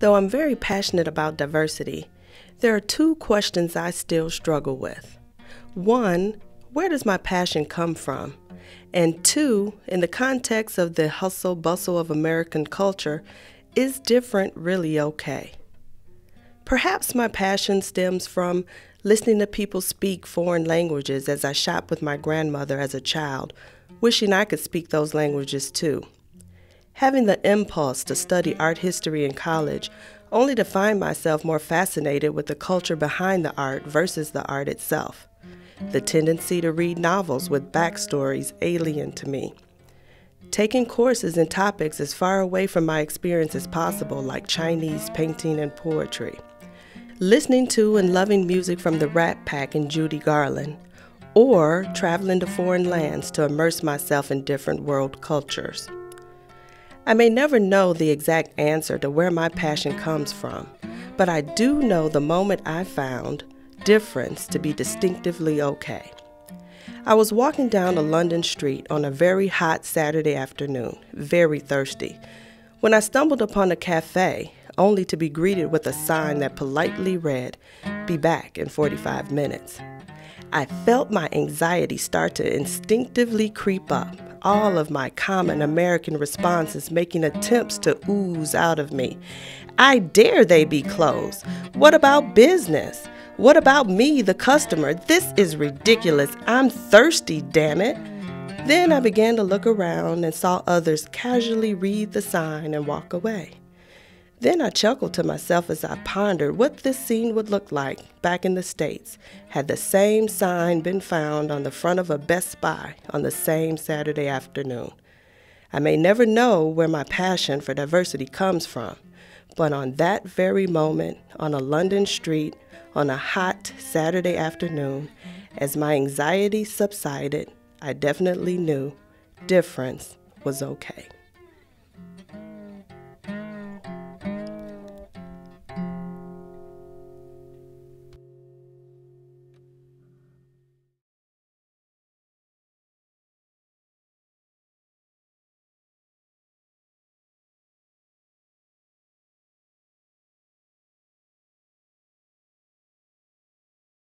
Though I'm very passionate about diversity, there are two questions I still struggle with. One, where does my passion come from? And two, in the context of the hustle bustle of American culture, is different really okay? Perhaps my passion stems from listening to people speak foreign languages as I shopped with my grandmother as a child, wishing I could speak those languages too. Having the impulse to study art history in college, only to find myself more fascinated with the culture behind the art versus the art itself. The tendency to read novels with backstories alien to me. Taking courses in topics as far away from my experience as possible, like Chinese painting and poetry. Listening to and loving music from the Rat Pack and Judy Garland, or traveling to foreign lands to immerse myself in different world cultures. I may never know the exact answer to where my passion comes from, but I do know the moment I found difference to be distinctively okay. I was walking down a London street on a very hot Saturday afternoon, very thirsty, when I stumbled upon a cafe, only to be greeted with a sign that politely read, "Be back in 45 minutes." I felt my anxiety start to instinctively creep up, all of my common American responses making attempts to ooze out of me. I dare they be closed. What about business? What about me, the customer? This is ridiculous. I'm thirsty, damn it. Then I began to look around and saw others casually read the sign and walk away. Then I chuckled to myself as I pondered what this scene would look like back in the States had the same sign been found on the front of a Best Buy on the same Saturday afternoon. I may never know where my passion for diversity comes from, but on that very moment, on a London street, on a hot Saturday afternoon, as my anxiety subsided, I definitely knew difference was okay.